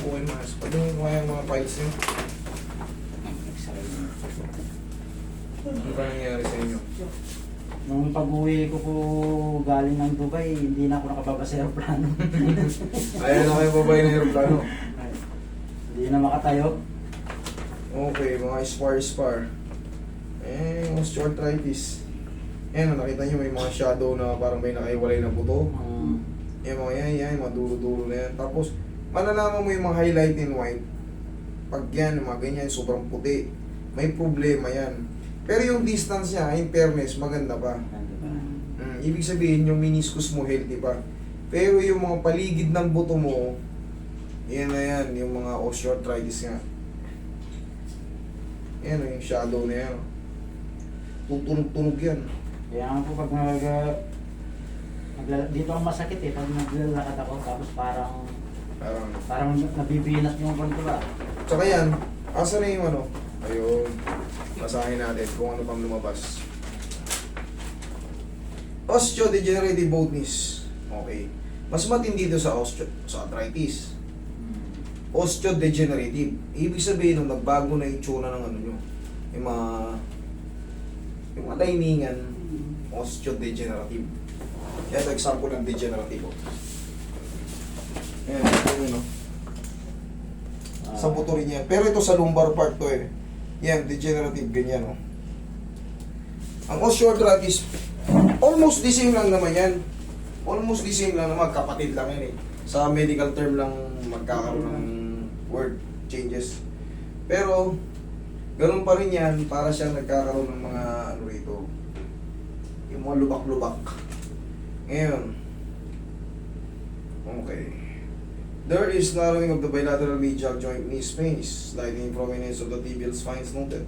Okay mas. Patingin ko nga yung mga files niyo. Ano ba nangyari sa inyo? Nung pag-uwi ko po galing ng Dubai, hindi na ako nakababa sa aeroplano. Ayaw na kayo babay ng aeroplano. Hindi na makatayo. Okay, mga spar. Osteoarthritis. Ayan, nakita nyo may mga shadow na parang may nakaiwalay na buto. Yan mga yan, mga dulo-dulo na yan. Tapos, malalaman mo yung mga highlight in white. Pag yan, mga ganyan, sobrang puti. May problema yan. Pero yung distance niya, in fairness, maganda pa. Ibig sabihin, yung meniscus mo healthy pa. Pero yung mga paligid ng buto mo, yan na yan, yung mga osteoarthritis nga. Yan, yung shadow na yan. Tutunog-tunog yan. Kaya nga po pag dito ang masakit eh, pag naglalakad ako, tapos parang nabibinas yung konti ba. Tsaka yan, asa na yung ano? Ayun. Basahin natin kung ano pang lumabas. Osteodegenerative baldness. Okay. Mas matindi dito sa arthritis. Osteodegenerative. Ibig sabihin nung nagbago na yung tsura ng ano nyo. Yung mga liningan, osteodegenerative. Yan, example ng degenerative. Ayan, ito yun, sa buto rin yan. Pero ito sa lumbar part to eh. Yan, degenerative, ganyan, oh. Ang osteoarthritis, almost the same lang naman yan. Almost the same lang naman, kapatid lang yan eh. Sa medical term lang magkakaroon ng word changes. Pero, ganun pa rin yan, para siyang nagkakaroon ng mga ano rito. Yung mga lubak-lubak. Ngayon, okay. There is narrowing of the bilateral medial joint knee space, sliding prominence of the tibial spines noted.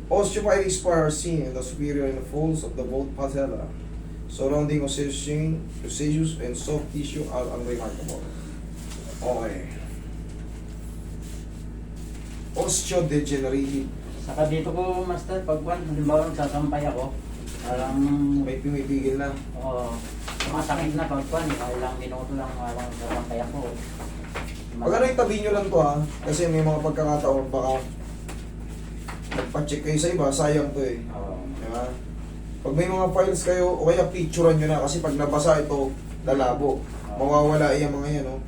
Osteophytic spars are seen in the superior and folds of the both patella. Surrounding osseous and soft tissue are unremarkable. Okay. Osteodegenerative. Saka dito ko, master, pag halimbawa nagsasampay ako, parang May pumipigil na. masakit na pag ilang minuto lang parang sasampay ako. Pag ano, itabi nyo lang to ha, kasi may mga pagkakataon baka magpa-check kayo sa iba, sayang to eh. Diba? Pag may mga files kayo, o kaya picturean nyo na kasi pag nabasa ito, lalabo. Mawawala yung mga yan, no?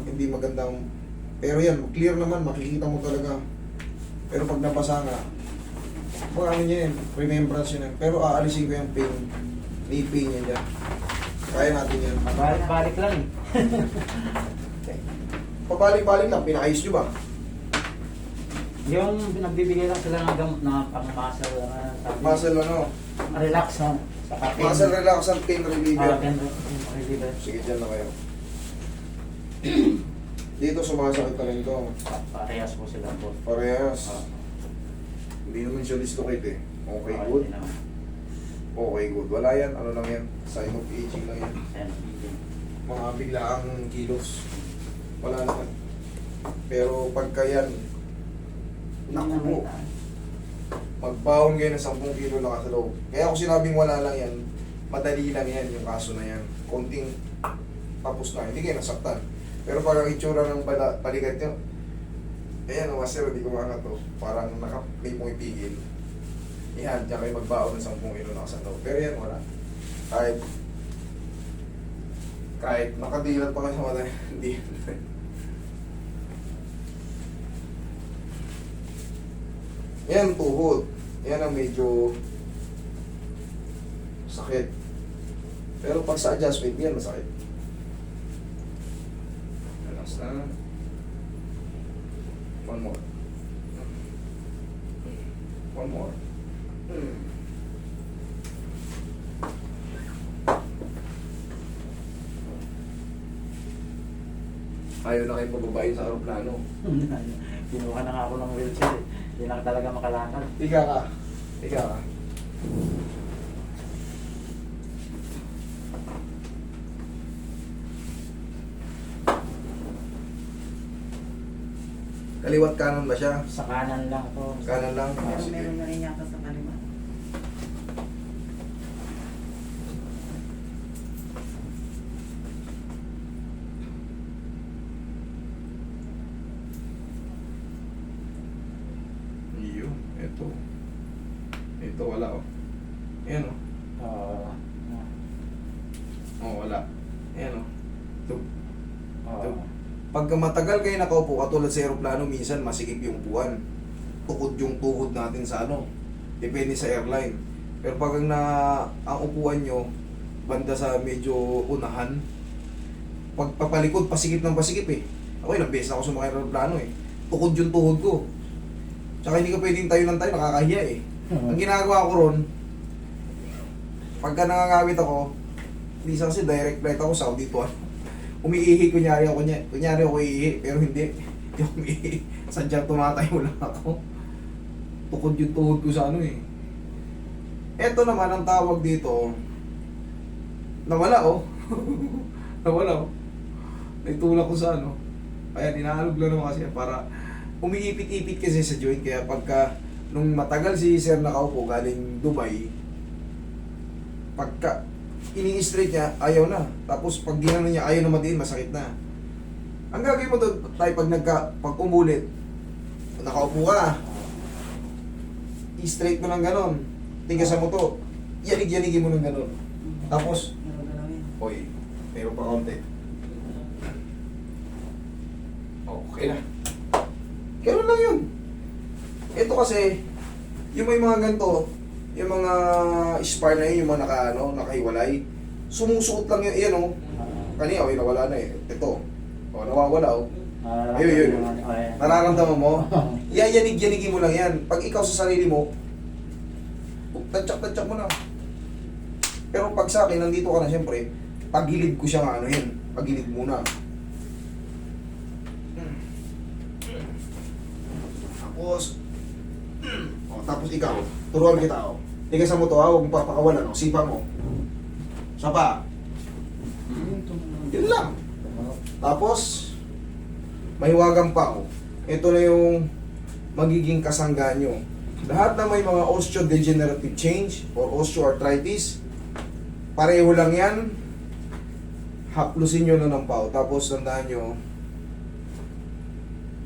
Hindi magandang. Pero yan, clear naman, makikita mo talaga. Pero pag nabasa nga, mga ano nyo yan, remembrance yun yan. Pero aalisin ko yung pain, knee pain yan dyan. Kaya natin yan. Balik-balik lang eh. Pabalik-balik lang, pinakayos nyo ba? Yung nagbibigay lang sila ng gamot na pang-muscle, Muscle ano? relax na. Saka Muscle relaxant, pain reliever. pain reliever. Sige, dyan na kayo. Dito sumasakit na rin ito. Parehas po sila po. Parehas. Hindi naman siya dislocate eh. Okay, good. Okay, good. Wala yan. Ano lang yan? Sign of aging lang yan. Mga biglaang kilos. Wala naman. Pero pagka yan, naku po. Magbaon kayo ng 10 kilo lang sa loob. Kaya ako sinabing wala lang yan, madali lang yan yung kaso na yan. Konting tapos na. Hindi kayo nasaktan. Pero pag ang itsura ng palikat nyo, ayan o, master, hindi ko mga to. Parang may pumipigil. Yan, diyan kayo magbaon ng 10 kilo lang sa loob. Pero yan, wala. Kahit nakadilat pa kayo sa mata, hindi. Yan, tuhod. Yan ang medyo sakit. Pero pag sa adjustment, yan masakit. Relax na. One more. One more. Ayaw na kayo pababayin sa aeroplano. Kinuha na nga ako ng wheelchair eh. Hindi na talaga makalakad. Higa ka. Higa ka. Kaliwat kanan ba siya? Sa kanan lang to. Kanan lang? Pero Sige. meron na rin yata sa kaliwa. Ito. Ito, wala oh. Ayan oh. Oo. Oh, wala. Ayan oh. Ito. Oo. Pagka matagal kayo nakaupo, katulad sa aeroplano, minsan masikip yung upuan. Tukod yung tuhod natin sa ano. Depende sa airline. Pero pag ang upuan nyo, banda sa medyo unahan, pag papalikod, pasikip ng pasikip eh. Ako ilang beses ako sumakay ng aeroplano eh. Tukod yung tuhod ko. Tsaka hindi ka pwedeng tayo ng tayo, nakakahiya eh. Ang ginagawa ko ron, pagka nangangawit ako, minsan kasi direct flight ako, Saudi to. Umiihi, kunyari ako iihi, pero hindi. Hindi ako umiihi. Sadyang tumatayo lang ako. Tukod yung tuhod ko sa ano eh. Eto naman ang tawag dito, nawala oh. Nawala oh. Naitulak ko sa ano. Kaya inaalog lang naman kasi para umiipit-ipit kasi sa joint. Kaya pagka nung matagal si sir nakaupo galing Dubai, pagka ini-straight niya, ayaw na. Tapos pag ginano niya, ayaw na matiin, masakit na. Ang gagawin mo doon, tayo pag umulit, nakaupo ka na, i-straight mo ng ganon, tigasan mo to, yanig-yanigin mo ng ganon. Tapos, oy, meron pa konti. Okay na. Ganun lang yun. Ito kasi, yung may mga ganito, yung mga spar na yun, yung mga nakahiwalay, sumusuot lang yun, yan o. Kanina, okay, nawala na eh. Ito, o, nawawala o. Ayun. Nararamdaman mo? Yayanig-yanigin mo lang yan. Pag ikaw sa sarili mo, tantsak-tantsak mo na. Pero pag sa akin, nandito ka na siyempre, pagilid ko siya nga, ano yun, pagilid muna. Tapos ikaw, turuan kita o. Tigasan mo to ha, huwag mo papakawalan o. Sipa mo. Sapa. Yun lang. Tapos, mahiwagang pa o. Ito na yung magiging kasangga nyo. Lahat na may mga osteodegenerative change or osteoarthritis, pareho lang yan. Haplusin nyo na ng pao. Tapos, tandaan nyo,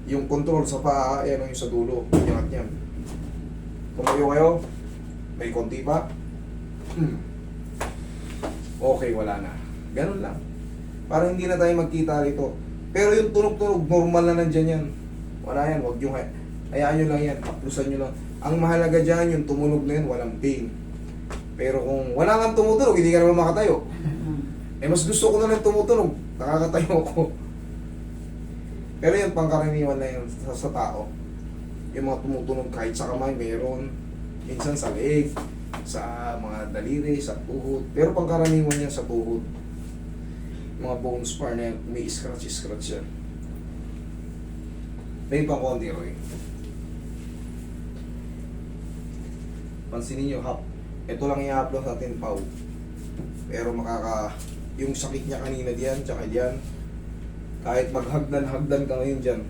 yung control sa paa, yan yung sa dulo. Yan yan. Tumayo kayo, may konti pa. Okay, wala na. Ganun lang. Para hindi na tayo magkita rito. Pero yung tunog-tunog, normal na nandyan yan. Wala yan, huwag yung hayaan nyo lang yan, haplusan nyo lang. Ang mahalaga dyan, yung tumunog na yan, walang pain. Pero kung wala kang tumutunog, hindi ka naman makatayo. Eh mas gusto ko na lang tumutunog, nakakatayo ko. Pero yung pangkaraniwan na yun sa tao, yung mga tumutunog kahit sa kamay, meron. Minsan sa leeg, sa mga daliri, sa tuhod. Pero pangkaraniwan yan sa tuhod. Mga bone spar na yan, may scratch yan. May pang konti, Roy. Pansinin nyo, ito lang i-upload natin, Pau. Pero yung sakit niya kanina diyan, tsaka diyan, kahit maghagdan-hagdan ka ngayon dyan,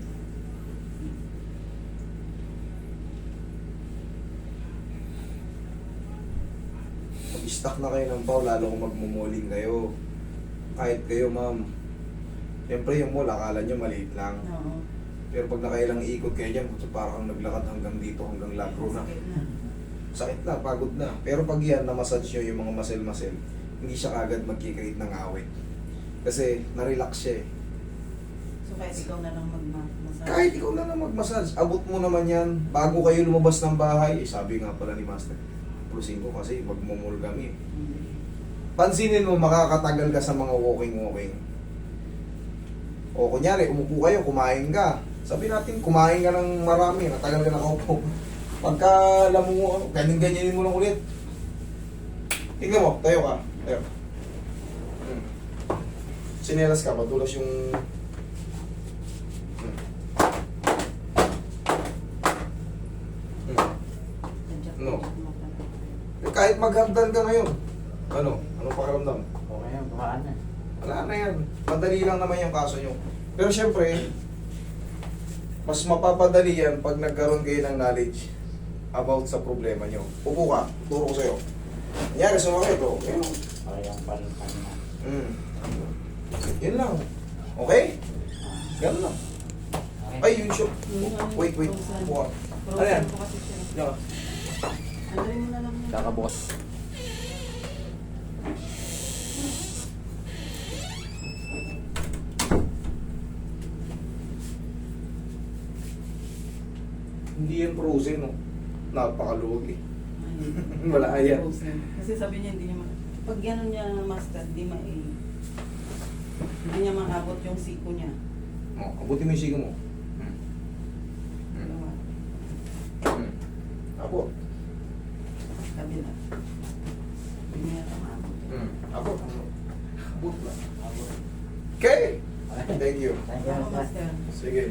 mag-stack na kayo ng Pau, lalo kung magmumuling kayo. Kahit kayo, ma'am, siyempre yung mall, akala nyo maliit lang. Oo. Pero pag nakailang ikot kayo dyan, parang naglakad hanggang dito, hanggang lagro na. Sakit na, pagod na. Pero pag yan, na-massage nyo yung mga muscle-muscle, hindi siya kagad magkikreate ng awit. Kasi na-relax siya eh. So kahit ikaw na lang mag-massage? Kahit ikaw na lang mag-massage, abot mo naman yan. Bago kayo lumabas ng bahay, sabi nga pala ni Master, plusin ko kasi magmumul kami. Pansinin mo, makakatagal ka sa mga walking-walking. O kunyari, umupo kayo, kumain ka. Sabi natin, kumain ka ng marami, natagal ka nakaupo. Pagka alam mo, ganyan-ganyanin mo lang ulit. Tingnan mo, tayo ka. Tayo. Sinelas ka, madulas yung... No. Kahit maghagdan ka ngayon, anong pakiramdam? Okay yan, kumaan na. Wala na yan. Madali lang naman yung kaso nyo. Pero syempre, mas mapapadali yan pag nagkaroon kayo ng knowledge about sa problema nyo. Upo ka, turo ko sa'yo. Nangyari, sumakit o. Okay. Okay yung palitan na. Yun lang. Okay? Ganun lang. Okay. Ay, yun siya. Wait. Upo ka. Ayan. Frozen po kasi siya. Yo. Andarin mo na lang yun. Kakabukas. Hindi yan frozen, no? Napakaluwag eh. Ayun. Wala yan. Frozen. Kasi sabi niya, hindi niya pag gano'n niya master, hindi hindi niya maabot yung siko niya. Oh, abutin mo yung sigo mo. Dalawa. Apo. Kabila. Hindi niya maabot. Apo. Abot lang. Okay. Thank you. Thank you, Ako, master. master. Sige.